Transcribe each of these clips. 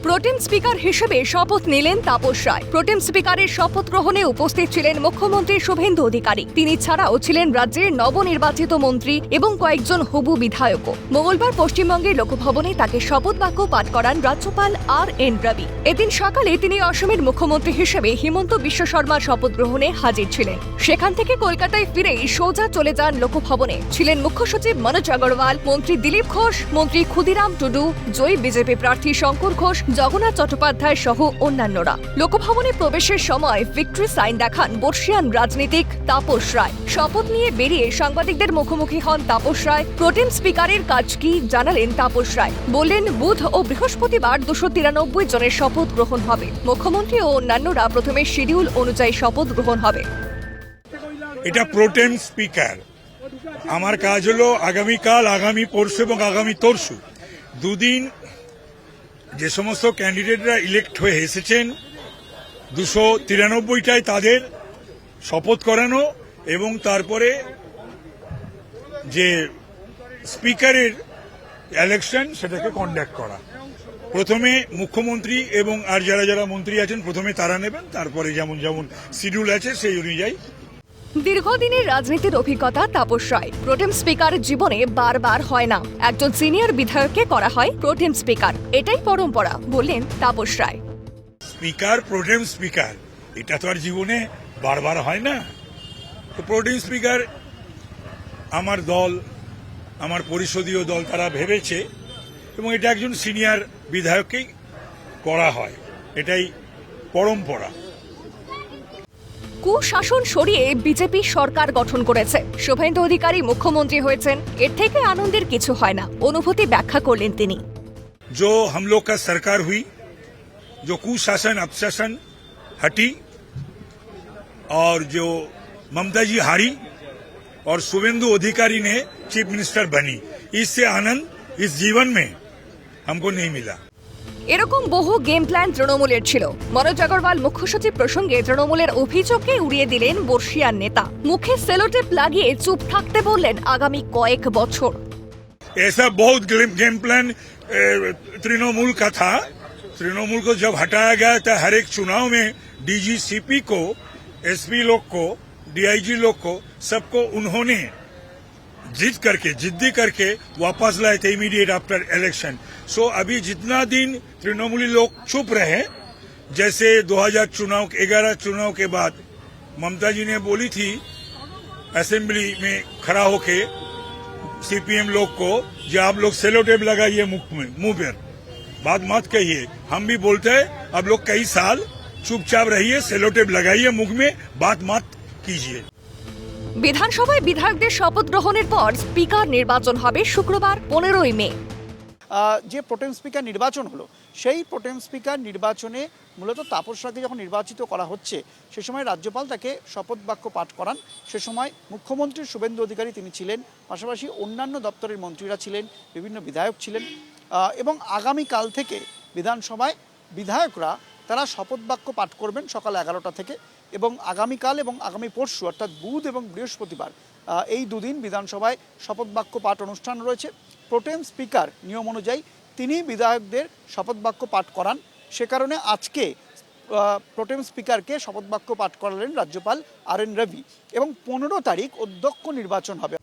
প্রোটেম speaker হিসেবে শপথ নিলেন তাপস রায়। প্রোটেম স্পিকারের শপথ গ্রহণে উপস্থিত ছিলেন মুখ্যমন্ত্রী শুভেন্দু অধিকারী। তিনি ছাড়াও ছিলেন রাজ্যের নবনির্বাচিত মন্ত্রী এবং কয়েকজন হবু বিধায়কও। মঙ্গলবার পশ্চিমবঙ্গের লোকভবনে তাকে শপথ বাক্য পাঠ করান রাজ্যপাল আর.এন. রবি। এদিন সকালে তিনি অসমের মুখ্যমন্ত্রী হিসেবে হিমন্ত বিশ্ব শর্মার শপথ গ্রহণে হাজির ছিলেন। সেখান থেকে কলকাতায় ফিরেই সোজা চলে যান লোকভবনে। ছিলেন মুখ্য সচিব মনোজ আগরওয়াল, মন্ত্রী দিলীপ ঘোষ, মন্ত্রী ক্ষুদিরাম টুডু, জয়ী বিজেপি প্রার্থী শঙ্কর ঘোষ, জগন্নাথ চট্টোপাধ্যায় সহ অন্যান্যরা। লোকভবনে প্রবেশের সময় ভিক্টরি সাইন দেখান বর্ষিয়ান রাজনীতিক তাপস রায়। শপথ নিয়ে বেরিয়ে সাংবাদিকদের মুখোমুখি হন তাপস রায়। প্রোটেম স্পিকারের কাজ কি জানালেন তাপস রায়। বললেন, বুধ ও বৃহস্পতিবার 293 জনের শপথ গ্রহণ হবে। মুখ্যমন্ত্রী ও অন্যান্যরা প্রথমে শিডিউল অনুযায়ী শপথ গ্রহণ হবে। এটা প্রোটেম স্পিকার। আমার কাজ হলো আগামীকাল, আগামী পরশু এবং আগামী তরশু দুদিন যে সমস্ত ক্যান্ডিডেটরা ইলেক্ট হয়ে এসেছেন 293টায় তাদের শপথ করানো এবং তারপরে যে স্পিকারের ইলেকশন সেটাকে কন্ডাক্ট করা। প্রথমে মুখ্যমন্ত্রী এবং আর যারা যারা মন্ত্রী আছেন প্রথমে তারা নেবেন, তারপরে যেমন যেমন শিডিউল আছে সেই অনুযায়ী। দীর্ঘদিনের রাজনীতির অভিজ্ঞতা তাপস রায়। প্রোটেম স্পিকার জীবনে বারবার হয় না। একজন সিনিয়র বিধায়ককে করা হয় প্রোটেম স্পিকার, এটাই পরম্পরা, বললেন তাপস রায়। স্পিকার প্রোটেম স্পিকার এটা তো আর জীবনে বারবার হয় না। তো প্রোটেম স্পিকার আমার দল, আমার পরিষদীয় দল তারা ভেবেছে এবং এটা একজন সিনিয়র বিধায়ককেই করা হয়, এটাই পরম্পরা। কুশাসন সরিয়ে বিজেপি সরকার গঠন করেছে। শুভেন্দু অধিকারী মুখ্যমন্ত্রী হয়েছেন, এর থেকে আনন্দের কিছু হয় না। অনুভূতি ব্যাখ্যা করলেন তিনি। जो हम लोग का सरकार हुई, जो कुशासन अपशासन हटी और जो ममता जी हारी और शुभेंदु अधिकारी ने चीफ मिनिस्टर बनी, इससे आनंद इस जीवन में हमको नहीं मिला। এরকম বহু গেম প্ল্যান তৃণমূলের ছিল। মনোজ আগরওয়াল মুখ্য সচিব প্রসঙ্গে তৃণমূলের অভিযোগকে উড়িয়ে দিলেন বর্ষিয়ান নেতা। মুখে সেলোটেপ লাগিয়ে চুপ থাকতে বললেন আগামী কয়েক বছর। ऐसा बहुत गेम प्लान तृणमूल का था। तृणमूल को जब हटाया गया था हर एक चुनाव में डीजी सीपी को, एसपी लोग को, डीआईजी लोग को, सबको उन्होंने जिद्दी करके वापस लाए थे इमीडिएट आफ्टर इलेक्शन। सो अभी जितना दिन तृणमूली लोग चुप रहे, जैसे 2011 चुनाव के बाद ममता जी ने बोली थी असेंबली में खड़ा होके सीपीएम लोग को, जो आप लोग सेलोटेप लगाइए मुंह पर, बात मत कहिए। हम भी बोलते हैं आप लोग कई साल चुपचाप रहिए, सेलोटेप लगाइए मुंह में, बात मत कीजिए। বিধানসভায় বিধায়কদের শপথ গ্রহণের পর স্পিকার নির্বাচন হবে শুক্রবার 15ই মে। যে প্রোটেম স্পিকার নির্বাচন হলো, সেই প্রোটেম স্পিকার নির্বাচনে মূলত তাপস রায়কে যখন নির্বাচিত করা হচ্ছে সে সময় রাজ্যপাল তাকে শপথ বাক্য পাঠ করান। সে সময় মুখ্যমন্ত্রী শুভেন্দু অধিকারী তিনি ছিলেন, পাশাপাশি অন্যান্য দপ্তরের মন্ত্রীরা ছিলেন, বিভিন্ন বিধায়ক ছিলেন এবং আগামীকাল থেকে বিধানসভায় বিধায়করা তারা শপথ বাক্য পাঠ করবেন সকাল 11টা থেকে এবং আগামীকাল এবং আগামী পরশু অর্থাৎ বুধ এবং বৃহস্পতিবার এই দুদিন বিধানসভায় শপথ বাক্য পাঠ অনুষ্ঠান রয়েছে। প্রোটেম স্পিকার নিয়ম অনুযায়ী তিনি বিধায়কদের শপথ বাক্য পাঠ করান। সে কারণে আজকে প্রোটেম স্পিকারকে শপথ বাক্য পাঠ করালেন রাজ্যপাল আর.এন. রবি এবং 15 তারিখ অধ্যক্ষ নির্বাচন হবে।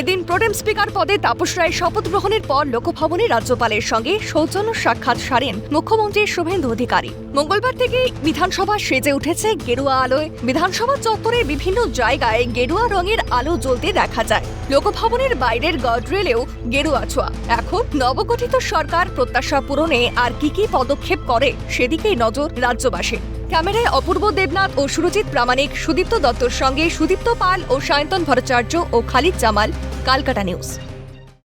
এদিন প্রোটেম স্পিকার পদে তাপস রায় শপথ গ্রহণের পর লোকভবনে রাজ্যপালের সঙ্গে সৌজন্য সাক্ষাৎ সারেন মুখ্যমন্ত্রী শুভেন্দু অধিকারী। মঙ্গলবার থেকে বিধানসভা সেজে উঠেছে গেরুয়া আলোয়। বিধানসভা চত্বরের বিভিন্ন জায়গায় গেরুয়া রঙের আলো জ্বলতে দেখা যায়। লোকভবনের বাইরের গার্ডরেলেও গেরুয়া ছোঁয়া। এখন নবগঠিত সরকার প্রত্যাশা পূরণে আর কি পদক্ষেপ করে সেদিকেই নজর রাজ্যবাসীর। ক্যামেরায় অপূর্ব দেবনাথ ও সুরজিৎ প্রামাণিক, সুদীপ্ত দত্তর সঙ্গে সুদীপ্ত পাল ও সায়ন্তন ভট্টাচার্য ও খালিদ জামাল, কালকাটা নিউজ।